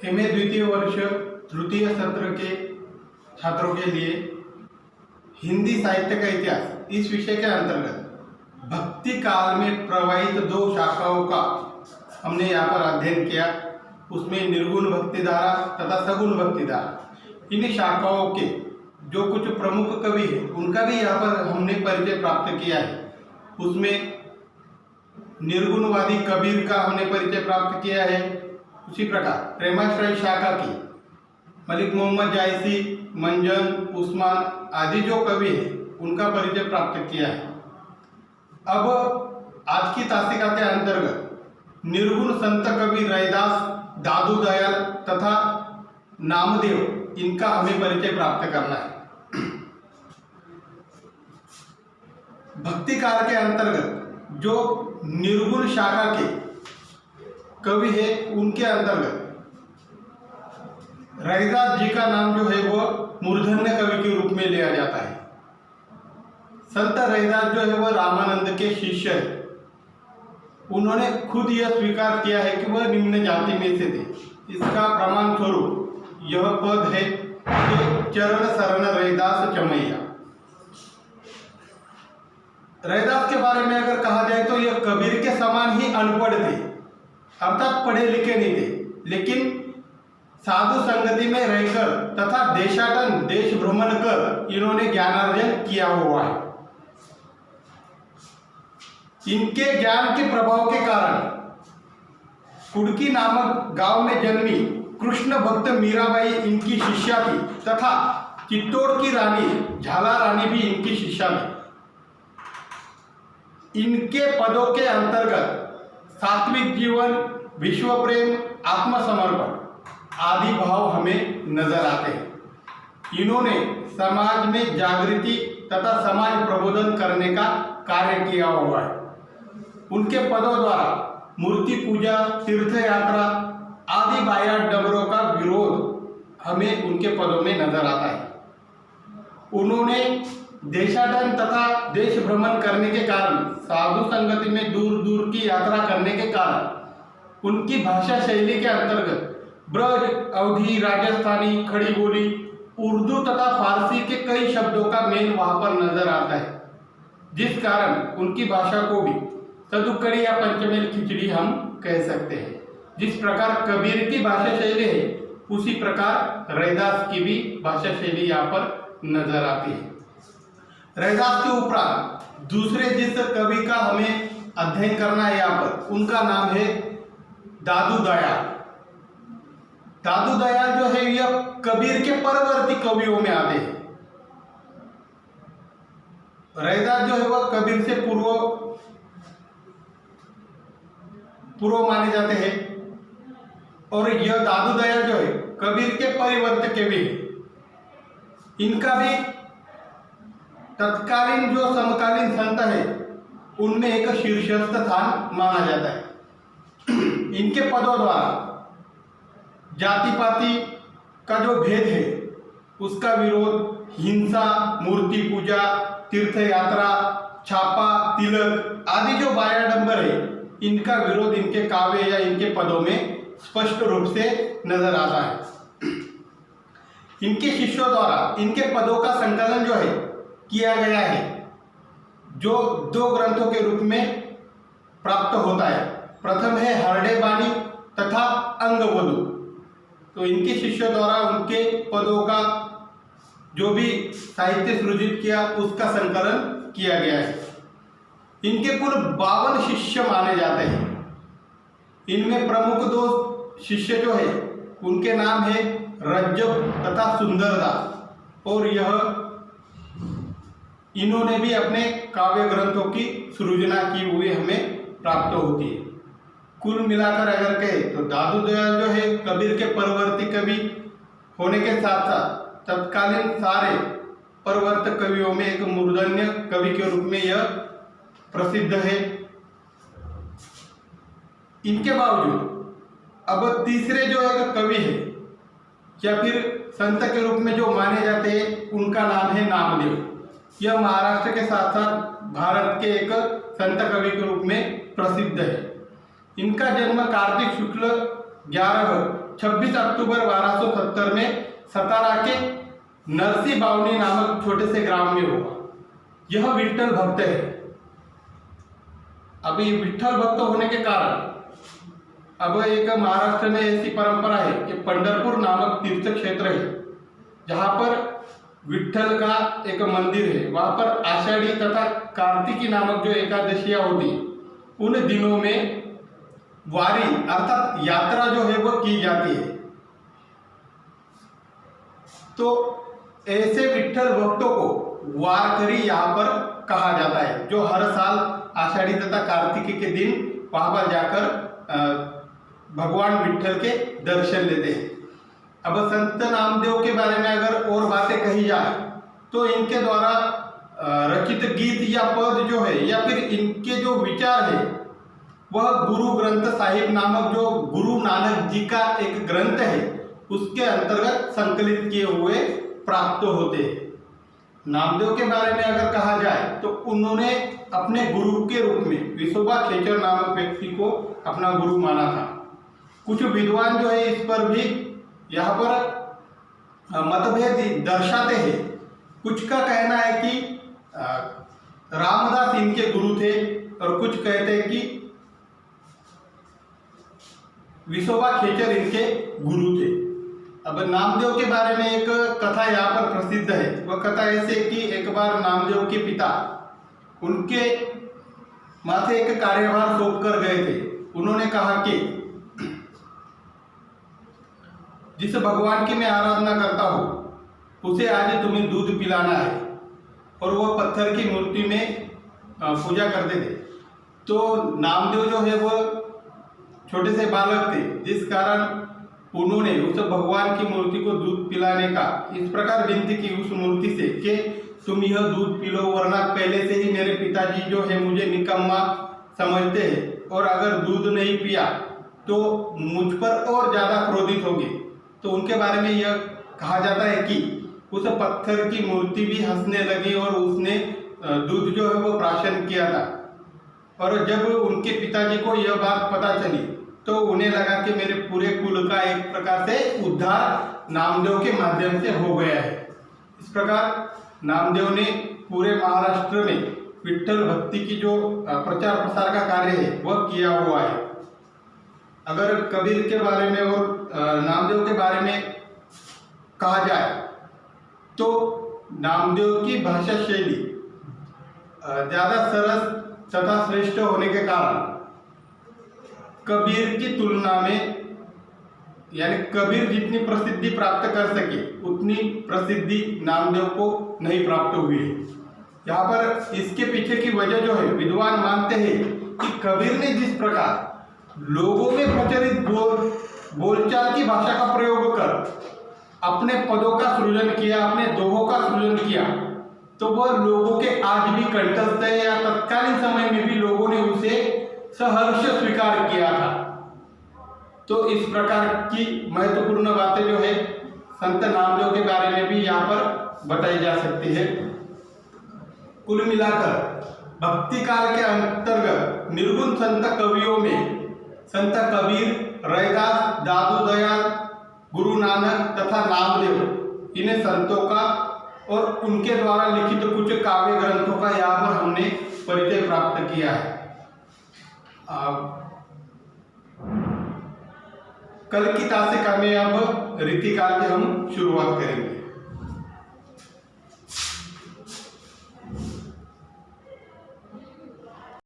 MA द्वितीय वर्ष तृतीय सत्र के छात्रों के लिए हिंदी साहित्य का इतिहास इस विषय के अंतर्गत भक्ति काल में प्रवाहित दो शाखाओं का हमने यहाँ पर अध्ययन किया। उसमें निर्गुण भक्तिधारा तथा सगुण भक्तिधारा, इन शाखाओं के जो कुछ प्रमुख कवि हैं उनका भी यहाँ पर हमने परिचय प्राप्त किया है। उसमें निर्गुणवादी कबीर का हमने परिचय प्राप्त किया है। उसी प्रकार प्रेमाश्रय शाखा की मलिक मोहम्मद जायसी, मंजन, उस्मान आदि जो कवि हैं उनका परिचय प्राप्त किया है। अब आज की तासिका के अंतर्गत निर्गुण संत कवि रैदास, दादू दयाल तथा नामदेव, इनका हमें परिचय प्राप्त करना है। भक्ति काल के अंतर्गत जो निर्गुण शाखा के कवि है उनके अंतर्गत रैदास जी का नाम जो है वो मूर्धन्य कवि के रूप में लिया जाता है। संत रैदास जो है वह रामानंद के शिष्य है। उन्होंने खुद यह स्वीकार किया है कि वह निम्न जाति में से थे। इसका प्रमाण स्वरूप यह पद है कि चरण शरण रैदास चमैया। रैदास के बारे में अगर कहा जाए तो यह कबीर के समान ही अनपढ़ थे, अर्थात पढ़े लिखे नहीं थे, लेकिन साधु संगति में रहकर तथा देशाटन देश भ्रमण कर इन्होंने ज्ञानार्जन किया हुआ है। इनके ज्ञान के प्रभाव के कारण कुड़की नामक गांव में जन्मी कृष्ण भक्त मीराबाई इनकी शिष्या थी तथा चित्तौड़ की रानी झाला रानी भी इनकी शिष्या थी। इनके पदों के अंतर्गत सात्विक जीवन, विश्व प्रेम, आत्मसमर्पण आदि भाव हमें नजर आते हैं। इन्होंने समाज में जागृति तथा समाज प्रबोधन करने का कार्य किया हुआ है। उनके पदों द्वारा मूर्ति पूजा, तीर्थ यात्रा आदि बाह्य डबरों का विरोध हमें उनके पदों में नजर आता है। उन्होंने देशाटन तथा देश भ्रमण करने के कारण, साधु संगति में दूर दूर की यात्रा करने के कारण उनकी भाषा शैली के अंतर्गत ब्रज, अवधी, राजस्थानी, खड़ी बोली, उर्दू तथा फारसी के कई शब्दों का मेल वहां पर नजर आता है, जिस कारण उनकी भाषा को भी सदुक्कड़ी या पंचमेल खिचड़ी हम कह सकते हैं। जिस प्रकार कबीर की भाषा शैली है उसी प्रकार रैदास की भी भाषा शैली यहाँ पर नजर आती है। रैदास के उपरांत दूसरे जिस कवि का हमें अध्ययन करना है यहाँ पर, उनका नाम है दादू दयाल। दादू दयाल जो है यह कबीर के परवर्ती कवियों में आते हैं। रैदास जो है वह कबीर से पूर्व माने जाते हैं और यह दादू दयाल जो है कबीर के परिवर्त कवि है। इनका भी तत्कालीन जो समकालीन संत है उनमें एक शीर्षस्थ स्थान माना जाता है। इनके पदों द्वारा जाति पाति का जो भेद है उसका विरोध, हिंसा, मूर्ति पूजा, तीर्थ यात्रा, छापा, तिलक आदि जो बाह्याडंबर है इनका विरोध इनके काव्य या इनके पदों में स्पष्ट रूप से नजर आता है। इनके शिष्यों द्वारा इनके पदों का संकलन जो है किया गया है, जो दो ग्रंथों के रूप में प्राप्त होता है। प्रथम है हरडे बानी तथा अंगवधु। तो इनके शिष्यों द्वारा उनके पदों का जो भी साहित्य सृजित किया उसका संकलन किया गया है। इनके कुल 52 शिष्य माने जाते हैं। इनमें प्रमुख दो शिष्य जो है उनके नाम है रज्जब तथा सुंदरदास और इन्होंने भी अपने काव्य ग्रंथों की सृजना की हुई हमें प्राप्त होती है। कुल मिलाकर अगर कहे तो दादू दयाल जो है कबीर के परवर्ती कवि होने के साथ साथ तत्कालीन सारे परवर्त कवियों में एक मूर्धन्य कवि के रूप में यह प्रसिद्ध है। इनके बावजूद अब तीसरे जो एक कवि है या फिर संत के रूप में जो माने जाते हैं उनका नाम है नामदेव। यह महाराष्ट्र के साथ साथ भारत के एक संत कवि के रूप में प्रसिद्ध है। इनका जन्म कार्तिक शुक्ल 11 26 अक्टूबर 1270 में सतारा के नरसी बावनी नामक छोटे से ग्राम में हुआ। यह विठल भक्त है। अभी विठल भक्त होने के कारण अब एक महाराष्ट्र में ऐसी परंपरा है कि पंढरपुर नामक तीर्थ क्षेत्र है, जहाँ पर विठल का एक मंदिर है। वहाँ पर आषाढ़ी तथा कार्तिकी नामक जो एकादशियाँ होती, उन दिनों में वारी अर्थात यात्रा जो है वो की जाती है। तो ऐसे विठल भक्तों को वारकरी यहाँ पर कहा जाता है, जो हर साल आषाढ़ी तथा कार्तिकी के दिन वहाँ पर जाकर भगवान विठल के दर्शन लेते हैं। अब संत नामदेव के बारे में अगर और बातें कही जाए तो इनके द्वारा रचित गीत या पद जो है या फिर इनके जो विचार है वह गुरु ग्रंथ साहिब नामक जो गुरु नानक जी का एक ग्रंथ है उसके अंतर्गत संकलित किए हुए प्राप्त होते हैं। नामदेव के बारे में अगर कहा जाए तो उन्होंने अपने गुरु के रूप में विशोबा खेचर नामक व्यक्ति को अपना गुरु माना था। कुछ विद्वान जो है इस पर भी यहाँ पर मतभेद दर्शाते हैं। कुछ का कहना है कि रामदास इनके गुरु थे और कुछ कहते हैं कि विशोबा खेचर इनके गुरु थे। अब नामदेव के बारे में एक कथा यहाँ पर प्रसिद्ध है। वह कथा ऐसे कि एक बार नामदेव के पिता उनके माथे एक कार्यभार सौंप कर गए थे। उन्होंने कहा कि जिस भगवान की मैं आराधना करता हूँ उसे आज तुम्हें दूध पिलाना है। और वो पत्थर की मूर्ति में पूजा करते थे। तो नामदेव जो है वो छोटे से बालक थे, जिस कारण उन्होंने उस भगवान की मूर्ति को दूध पिलाने का इस प्रकार विनती की उस मूर्ति से कि तुम यह दूध पी लो, वरना पहले से ही मेरे पिताजी जो है मुझे निकम्मा समझते हैं और अगर दूध नहीं पिया तो मुझ पर और ज़्यादा क्रोधित होंगे। तो उनके बारे में यह कहा जाता है कि उस पत्थर की मूर्ति भी हंसने लगी और उसने दूध जो है वो प्राशन किया था। और जब उनके पिताजी को यह बात पता चली तो उन्हें लगा कि मेरे पूरे कुल का एक प्रकार से उद्धार नामदेव के माध्यम से हो गया है। इस प्रकार नामदेव ने पूरे महाराष्ट्र में विठल भक्ति की जो प्रचार प्रसार का कार्य है वह किया हुआ है। अगर कबीर के बारे में और नामदेव के बारे में कहा जाए तो नामदेव की भाषा शैली ज़्यादा सरस तथा श्रेष्ठ होने के कारण कबीर की तुलना में, यानी कबीर जितनी प्रसिद्धि प्राप्त कर सके उतनी प्रसिद्धि नामदेव को नहीं प्राप्त हुई है। यहाँ पर इसके पीछे की वजह जो है विद्वान मानते हैं कि कबीर ने जिस प्रकार लोगों में प्रचलित बोलचाल की भाषा का प्रयोग कर अपने पदों का सृजन किया, अपने दोहों का सृजन किया, तो वह लोगों के आज भी कंठस्थ है या तत्कालीन समय में भी लोगों ने उसे सहर्ष स्वीकार किया था। तो इस प्रकार की महत्वपूर्ण बातें जो है संत नामदेव के बारे में भी यहाँ पर बताई जा सकती है। कुल मिलाकर भक्ति काल के अंतर्गत निर्गुण संत कवियों में संत कबीर, रैदास, दादू दयाल, गुरु नानक तथा नामदेव इन्हें संतों का और उनके द्वारा लिखित कुछ काव्य ग्रंथों का यहाँ पर हमने परिचय प्राप्त किया है। कल की तासिका में अब रीतिकाल की हम शुरुआत करेंगे।